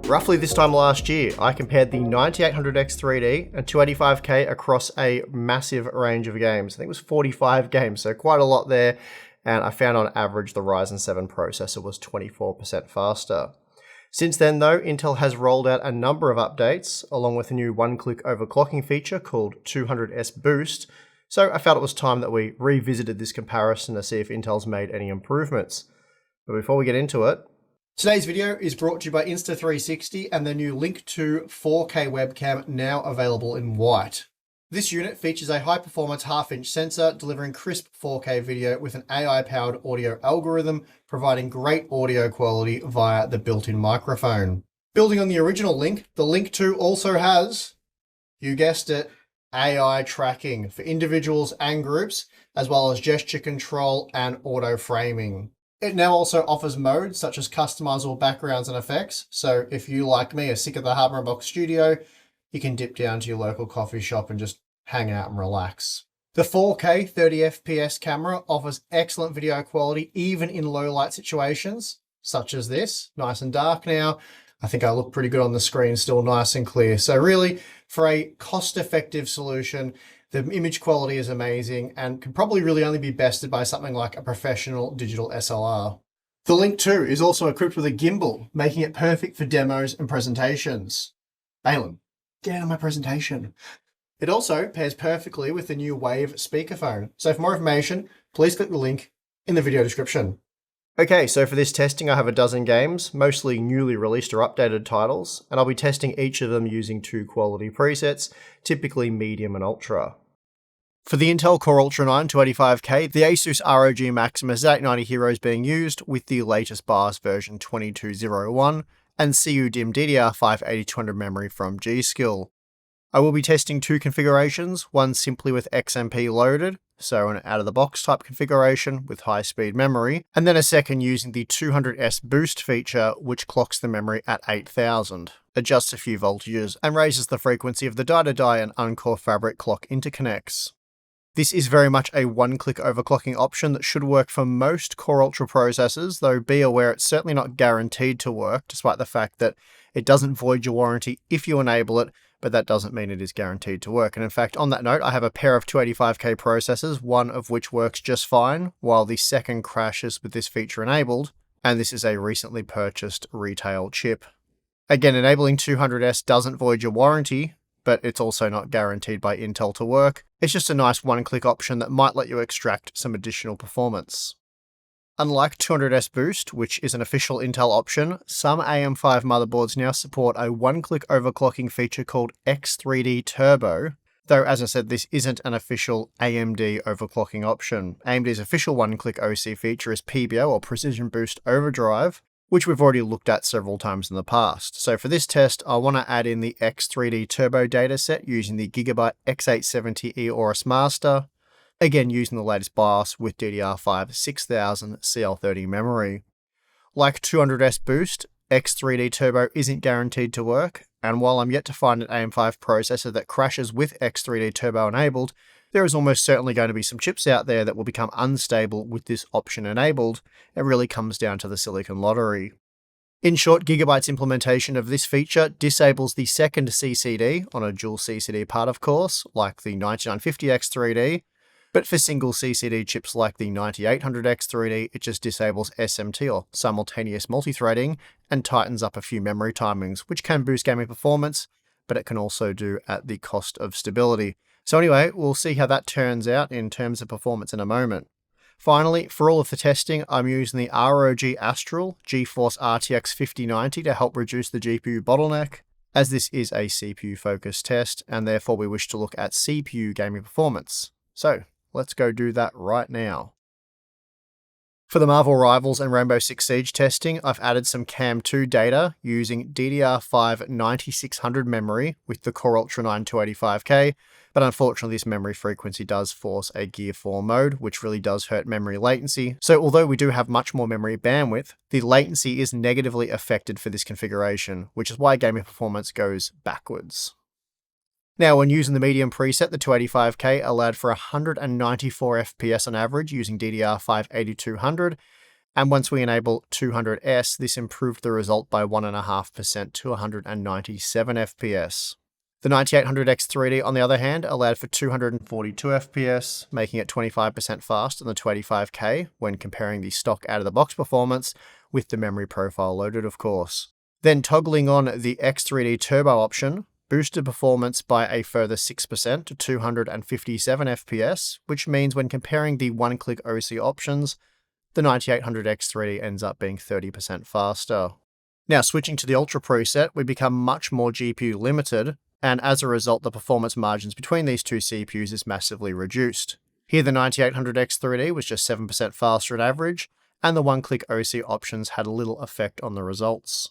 Roughly this time last year, I compared the 9800 X3D and 285K across a massive range of games. I think it was 45 games, so quite a lot there. And I found on average the Ryzen 7 processor was 24% faster. Since then though, Intel has rolled out a number of updates, along with a new one-click overclocking feature called 200S Boost. So I felt it was time that we revisited this comparison to see if Intel's made any improvements. But before we get into it, today's video is brought to you by Insta360 and their new Link 2 4K webcam now available in white. This unit features a high-performance half-inch sensor delivering crisp 4K video with an AI-powered audio algorithm providing great audio quality via the built-in microphone. Building on the original Link, the Link 2 also has, you guessed it, AI tracking for individuals and groups, as well as gesture control and auto framing. It now also offers modes such as customizable backgrounds and effects, so if you, like me, are sick of the hardware box studio, you can dip down to your local coffee shop and just hang out and relax. The 4K 30fps camera offers excellent video quality even in low light situations, such as this, nice and dark now. I think I look pretty good on the screen, still nice and clear. So really, for a cost-effective solution, the image quality is amazing and can probably really only be bested by something like a professional digital SLR. The Link 2 is also equipped with a gimbal, making it perfect for demos and presentations. Balin, get out of my presentation. It also pairs perfectly with the new Wave speakerphone. So for more information, please click the link in the video description. Okay, so for this testing I have a dozen games, mostly newly released or updated titles, and I'll be testing each of them using two quality presets, typically medium and ultra. For the Intel Core Ultra 9 285K, the Asus ROG Maximus Z890 Hero is being used with the latest BIOS version 2201 and CUDIM DDR5 8200 memory from G-Skill. I will be testing two configurations, one simply with XMP loaded, so an out-of-the-box type configuration with high-speed memory, and then a second using the 200S Boost feature, which clocks the memory at 8000, adjusts a few voltages, and raises the frequency of the die-to-die and uncore fabric clock interconnects. This is very much a one-click overclocking option that should work for most Core Ultra processors, though be aware it's certainly not guaranteed to work, despite the fact that it doesn't void your warranty if you enable it, but that doesn't mean it is guaranteed to work. And in fact, on that note, I have a pair of 285K processors, one of which works just fine, while the second crashes with this feature enabled, and this is a recently purchased retail chip. Again, enabling 200S doesn't void your warranty, but it's also not guaranteed by Intel to work. It's just a nice one-click option that might let you extract some additional performance. Unlike 200S Boost, which is an official Intel option, some AM5 motherboards now support a one-click overclocking feature called X3D Turbo, though as I said, this isn't an official AMD overclocking option. AMD's official one-click OC feature is PBO, or Precision Boost Overdrive, which we've already looked at several times in the past. So for this test, I want to add in the X3D Turbo dataset using the Gigabyte X870E Aorus Master, again using the latest BIOS with DDR5 6000 CL30 memory. Like 200S Boost, X3D Turbo isn't guaranteed to work, and while I'm yet to find an AM5 processor that crashes with X3D Turbo enabled, there is almost certainly going to be some chips out there that will become unstable with this option enabled. It really comes down to the silicon lottery. In short, Gigabyte's implementation of this feature disables the second CCD on a dual CCD part, of course, like the 9950X3D, but for single CCD chips like the 9800X3D, it just disables SMT, or simultaneous multithreading, and tightens up a few memory timings, which can boost gaming performance, but it can also do at the cost of stability. So anyway, we'll see how that turns out in terms of performance in a moment. Finally, for all of the testing, I'm using the ROG Astral GeForce RTX 5090 to help reduce the GPU bottleneck, as this is a CPU-focused test, and therefore we wish to look at CPU gaming performance. So, let's go do that right now. For the Marvel Rivals and Rainbow Six Siege testing, I've added some Cam2 data using DDR5 9600 memory with the Core Ultra 9 285K, but unfortunately this memory frequency does force a Gear 4 mode, which really does hurt memory latency. So although we do have much more memory bandwidth, the latency is negatively affected for this configuration, which is why gaming performance goes backwards. Now, when using the medium preset, the 285K allowed for 194 FPS on average using DDR5 8200, And once we enable 200S, this improved the result by 1.5% to 197 FPS. The 9800X3D, on the other hand, allowed for 242 FPS, making it 25% faster than the 285K when comparing the stock out-of-the-box performance with the memory profile loaded, of course. Then toggling on the X3D Turbo option boosted performance by a further 6% to 257 FPS, which means when comparing the one-click OC options, the 9800X3D ends up being 30% faster. Now, switching to the Ultra preset, we become much more GPU limited, and as a result, the performance margins between these two CPUs is massively reduced. Here, the 9800X3D was just 7% faster on average, and the one-click OC options had little effect on the results.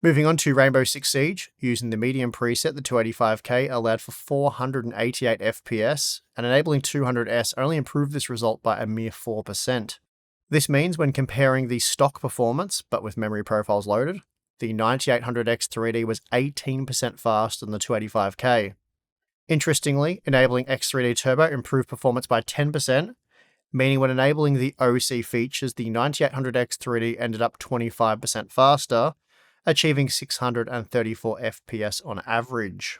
Moving on to Rainbow Six Siege, using the medium preset, the 285K allowed for 488 FPS, and enabling 200S only improved this result by a mere 4%. This means when comparing the stock performance, but with memory profiles loaded, the 9800X3D was 18% faster than the 285K. Interestingly, enabling X3D Turbo improved performance by 10%, meaning when enabling the OC features, the 9800X3D ended up 25% faster, achieving 634 FPS on average.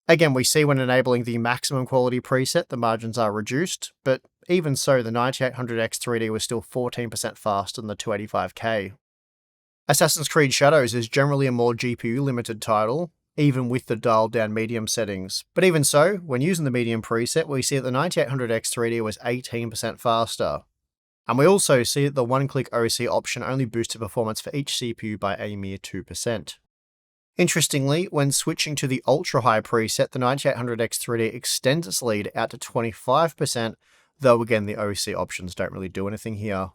Again, we see when enabling the maximum quality preset, the margins are reduced, but even so, the 9800X3D was still 14% faster than the 285K. Assassin's Creed Shadows is generally a more GPU-limited title, even with the dialed-down medium settings. But even so, when using the medium preset, we see that the 9800X3D was 18% faster. And we also see that the one-click OC option only boosted performance for each CPU by a mere 2%. Interestingly, when switching to the ultra-high preset, the 9800X3D extends its lead out to 25%, though again the OC options don't really do anything here.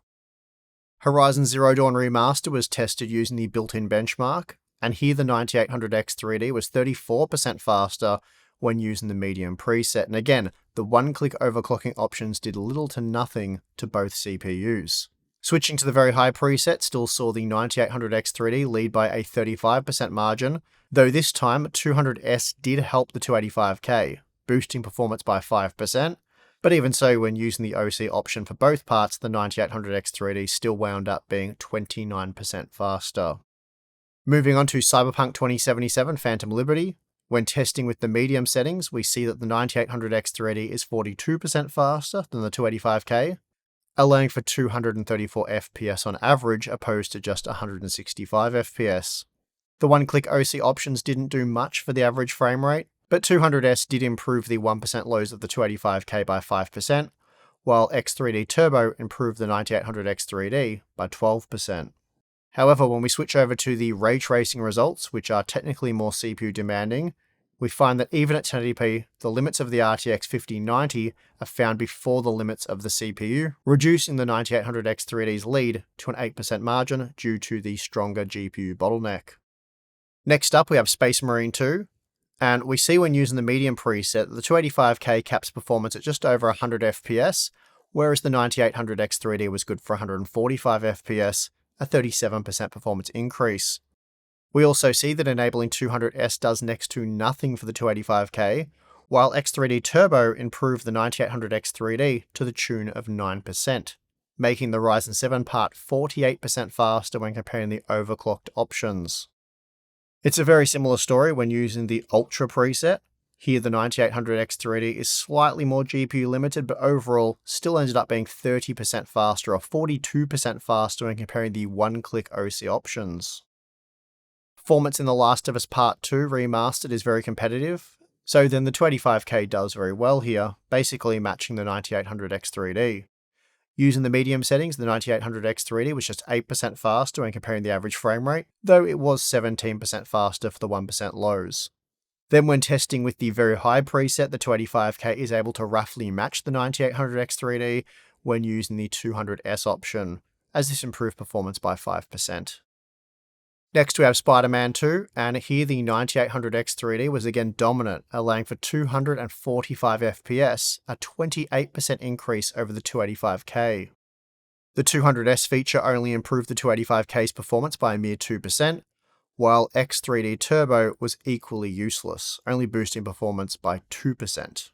Horizon Zero Dawn Remastered was tested using the built-in benchmark, and here the 9800X3D was 34% faster when using the medium preset, and again, the one-click overclocking options did little to nothing to both CPUs. Switching to the very high preset still saw the 9800X3D lead by a 35% margin, though this time 200S did help the 285K, boosting performance by 5%, but even so, when using the OC option for both parts, the 9800X3D still wound up being 29% faster. Moving on to Cyberpunk 2077 Phantom Liberty, when testing with the medium settings, we see that the 9800X3D is 42% faster than the 285K, allowing for 234 FPS on average opposed to just 165 FPS. The one-click OC options didn't do much for the average frame rate, but 200S did improve the 1% lows of the 285K by 5%, while X3D Turbo improved the 9800X3D by 12%. However, when we switch over to the ray tracing results, which are technically more CPU demanding, we find that even at 1080p, the limits of the RTX 5090 are found before the limits of the CPU, reducing the 9800X3D's lead to an 8% margin due to the stronger GPU bottleneck. Next up, we have Space Marine 2, and we see when using the medium preset that the 285K caps performance at just over 100 FPS, whereas the 9800X3D was good for 145 FPS, a 37% performance increase. We also see that enabling 200S does next to nothing for the 285K, while X3D Turbo improved the 9800X3D to the tune of 9%, making the Ryzen 7 part 48% faster when comparing the overclocked options. It's a very similar story when using the Ultra preset. Here the 9800X3D is slightly more GPU limited, but overall still ended up being 30% faster or 42% faster when comparing the one-click OC options. Performance in The Last of Us Part 2 Remastered is very competitive, so then the 285K does very well here, basically matching the 9800X3D. Using the medium settings, the 9800X3D was just 8% faster when comparing the average frame rate, though it was 17% faster for the 1% lows. Then when testing with the very high preset, the 285K is able to roughly match the 9800X3D when using the 200S option, as this improved performance by 5%. Next we have Spider-Man 2, and here the 9800X3D was again dominant, allowing for 245 FPS, a 28% increase over the 285K. The 200S feature only improved the 285K's performance by a mere 2%, while X3D Turbo was equally useless, only boosting performance by 2%.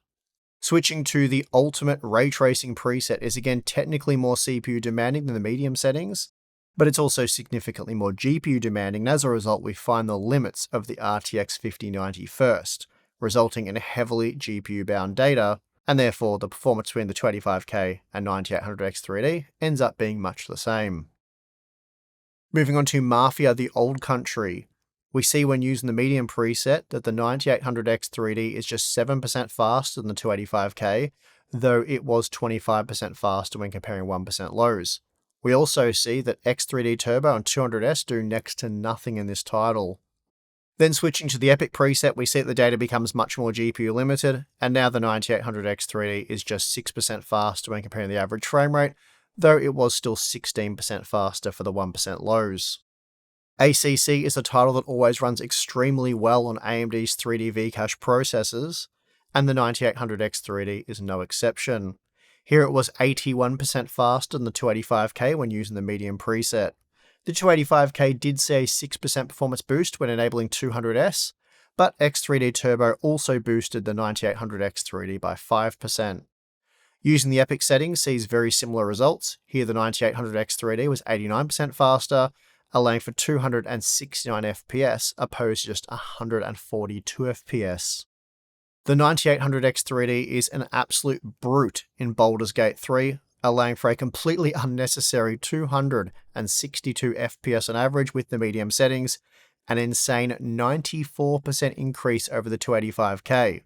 Switching to the ultimate ray tracing preset is again technically more CPU demanding than the medium settings, but it's also significantly more GPU demanding, and as a result we find the limits of the RTX 5090 first, resulting in heavily GPU bound data, and therefore the performance between the 25K and 9800 X3D ends up being much the same. Moving on to Mafia, the Old Country. We see when using the medium preset that the 9800 X3D is just 7% faster than the 285K, though it was 25% faster when comparing 1% lows. We also see that X3D Turbo and 200S do next to nothing in this title. Then switching to the Epic preset, we see that the data becomes much more GPU limited, and now the 9800 X3D is just 6% faster when comparing the average frame rate, though it was still 16% faster for the 1% lows. ACC is a title that always runs extremely well on AMD's 3D V-Cache processors, and the 9800 X3D is no exception. Here it was 81% faster than the 285K when using the medium preset. The 285K did see a 6% performance boost when enabling 200S, but X3D Turbo also boosted the 9800 X3D by 5%. Using the Epic settings sees very similar results. Here the 9800 X3D was 89% faster, allowing for 269 FPS opposed to just 142 FPS. The 9800 X3D is an absolute brute in Baldur's Gate 3, allowing for a completely unnecessary 262 FPS on average with the medium settings, an insane 94% increase over the 285K.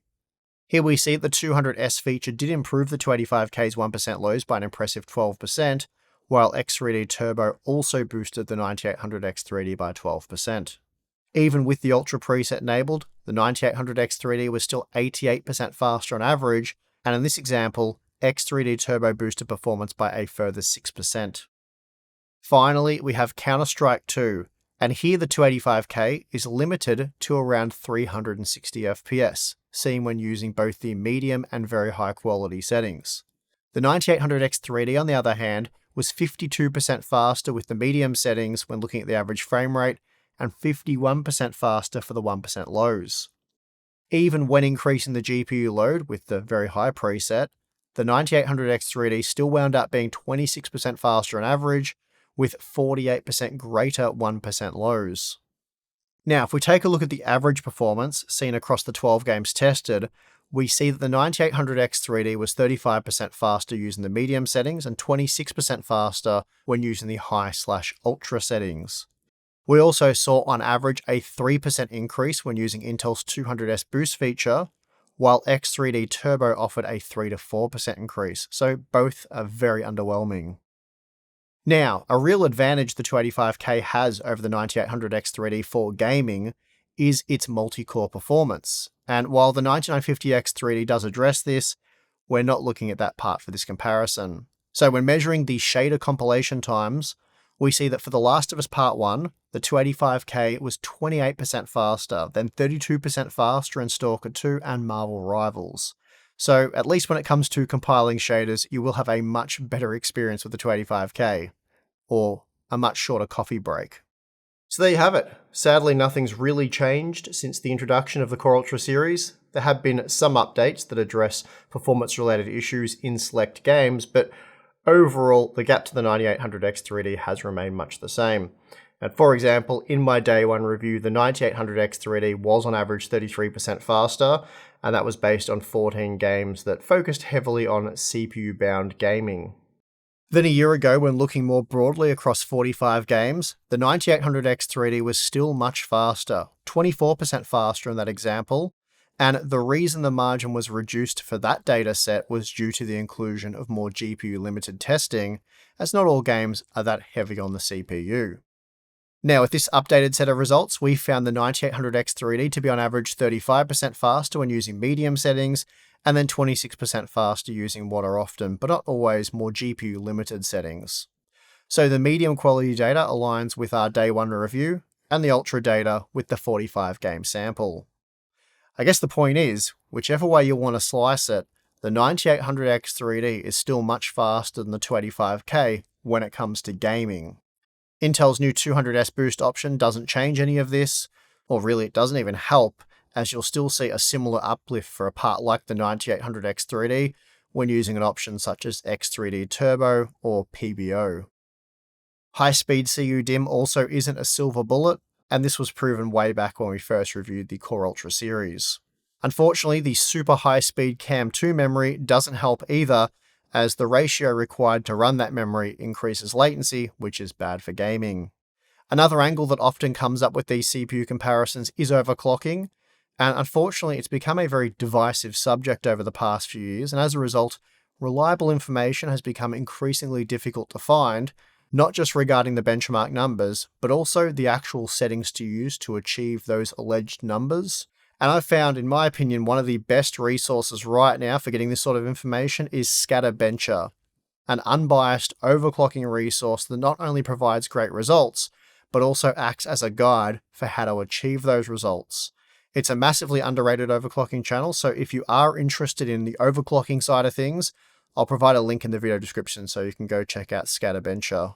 Here we see the 200S feature did improve the 285K's 1% lows by an impressive 12%, while X3D Turbo also boosted the 9800 X3D by 12%. Even with the Ultra preset enabled, the 9800 X3D was still 88% faster on average, and in this example, X3D Turbo boosted performance by a further 6%. Finally, we have Counter-Strike 2, and here the 285K is limited to around 360 FPS, seen when using both the medium and very high quality settings. The 9800 X3D, on the other hand, was 52% faster with the medium settings when looking at the average frame rate, and 51% faster for the 1% lows. Even when increasing the GPU load with the very high preset, the 9800 X3D still wound up being 26% faster on average, with 48% greater 1% lows. Now, if we take a look at the average performance seen across the 12 games tested, we see that the 9800 X3D was 35% faster using the medium settings and 26% faster when using the high/ultra settings. We also saw on average a 3% increase when using Intel's 200S boost feature, while X3D Turbo offered a 3 to 4% increase, so both are very underwhelming. Now, a real advantage the 285K has over the 9800 X3D for gaming is its multi-core performance. And while the 9950 X3D does address this, we're not looking at that part for this comparison. So when measuring the shader compilation times, we see that for The Last of Us Part 1, the 285K was 28% faster, then 32% faster in Stalker 2 and Marvel Rivals. So at least when it comes to compiling shaders, you will have a much better experience with the 285K, or a much shorter coffee break. So there you have it. Sadly, nothing's really changed since the introduction of the Core Ultra series. There have been some updates that address performance-related issues in select games, but overall, the gap to the 9800 X3D has remained much the same. And for example, in my day one review, the 9800 X3D was on average 33% faster, and that was based on 14 games that focused heavily on CPU-bound gaming. Then a year ago, when looking more broadly across 45 games, the 9800 X3D was still much faster, 24% faster in that example, and the reason the margin was reduced for that dataset was due to the inclusion of more GPU-limited testing, as not all games are that heavy on the CPU. Now, with this updated set of results, we found the 9800 X3D to be on average 35% faster when using medium settings, and then 26% faster using what are often, but not always, more GPU-limited settings. So the medium quality data aligns with our day one review, and the ultra data with the 45 game sample. I guess the point is, whichever way you want to slice it, the 9800 X3D is still much faster than the 285K when it comes to gaming. Intel's new 200S boost option doesn't change any of this, or really it doesn't even help, as you'll still see a similar uplift for a part like the 9800 X3D when using an option such as X3D Turbo or PBO. High-speed CU DIMM also isn't a silver bullet, and this was proven way back when we first reviewed the Core Ultra series. Unfortunately, the super high-speed CAM2 memory doesn't help either, as the ratio required to run that memory increases latency, which is bad for gaming. Another angle that often comes up with these CPU comparisons is overclocking, and unfortunately it's become a very divisive subject over the past few years, and as a result, reliable information has become increasingly difficult to find, not just regarding the benchmark numbers, but also the actual settings to use to achieve those alleged numbers. And I've found, in my opinion, one of the best resources right now for getting this sort of information is Scatterbencher, an unbiased overclocking resource that not only provides great results, but also acts as a guide for how to achieve those results. It's a massively underrated overclocking channel, so if you are interested in the overclocking side of things, I'll provide a link in the video description so you can go check out Scatterbencher.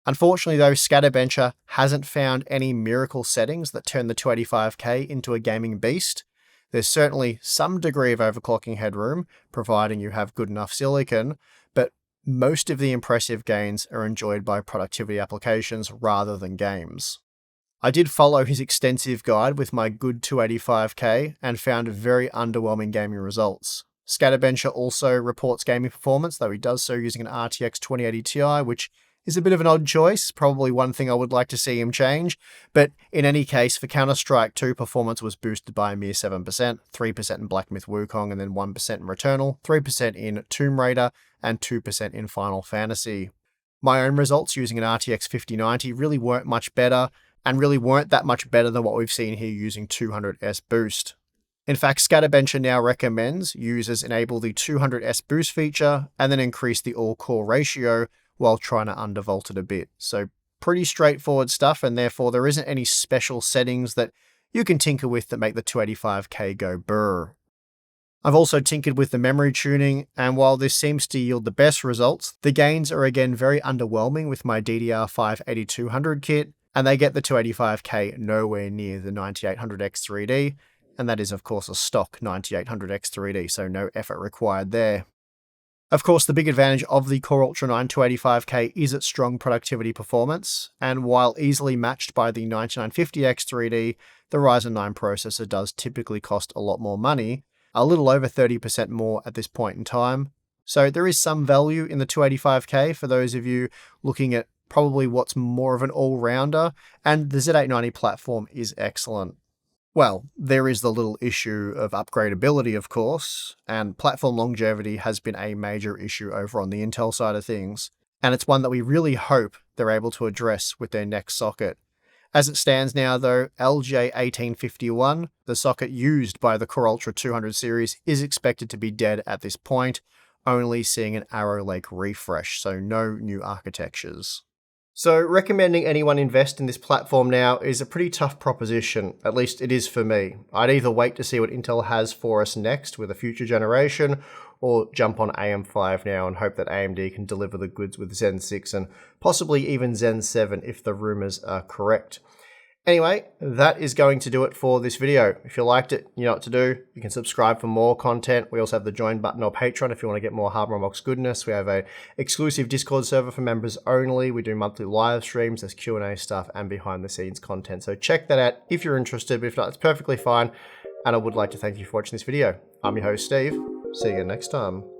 Unfortunately though, Scatterbencher hasn't found any miracle settings that turn the 285K into a gaming beast. There's certainly some degree of overclocking headroom, providing you have good enough silicon, but most of the impressive gains are enjoyed by productivity applications rather than games. I did follow his extensive guide with my good 285K and found very underwhelming gaming results. Scatterbencher also reports gaming performance, though he does so using an RTX 2080 Ti, which is a bit of an odd choice, probably one thing I would like to see him change, but in any case, for Counter-Strike 2, performance was boosted by a mere 7%, 3% in Black Myth Wukong, and then 1% in Returnal, 3% in Tomb Raider, and 2% in Final Fantasy. My own results using an RTX 5090 really weren't much better, and really weren't that much better than what we've seen here using 200S boost. In fact, Scatterbencher now recommends users enable the 200S boost feature and then increase the all-core ratio while trying to undervolt it a bit. So pretty straightforward stuff, and therefore there isn't any special settings that you can tinker with that make the 285K go brr. I've also tinkered with the memory tuning, and while this seems to yield the best results, the gains are again very underwhelming with my DDR5 8200 kit, and they get the 285K nowhere near the 9800 X3D, and that is of course a stock 9800 X3D, so no effort required there. Of course, the big advantage of the Core Ultra 9 285K is its strong productivity performance, and while easily matched by the 9950 X3D, the Ryzen 9 processor does typically cost a lot more money, a little over 30% more at this point in time. So there is some value in the 285K for those of you looking at probably what's more of an all-rounder, and the Z890 platform is excellent. Well, there is the little issue of upgradability, of course, and platform longevity has been a major issue over on the Intel side of things, and it's one that we really hope they're able to address with their next socket. As it stands now though, LJ1851, the socket used by the Core Ultra 200 series, is expected to be dead at this point, only seeing an Arrow Lake refresh, so no new architectures. So recommending anyone invest in this platform now is a pretty tough proposition, at least it is for me. I'd either wait to see what Intel has for us next with a future generation, or jump on AM5 now and hope that AMD can deliver the goods with Zen 6 and possibly even Zen 7 if the rumors are correct. Anyway, that is going to do it for this video. If you liked it, you know what to do. You can subscribe for more content. We also have the join button or Patreon if you want to get more Hardware Unboxed goodness. We have an exclusive Discord server for members only. We do monthly live streams, there's Q&A stuff and behind the scenes content. So check that out if you're interested, but if not, it's perfectly fine. And I would like to thank you for watching this video. I'm your host, Steve. See you again next time.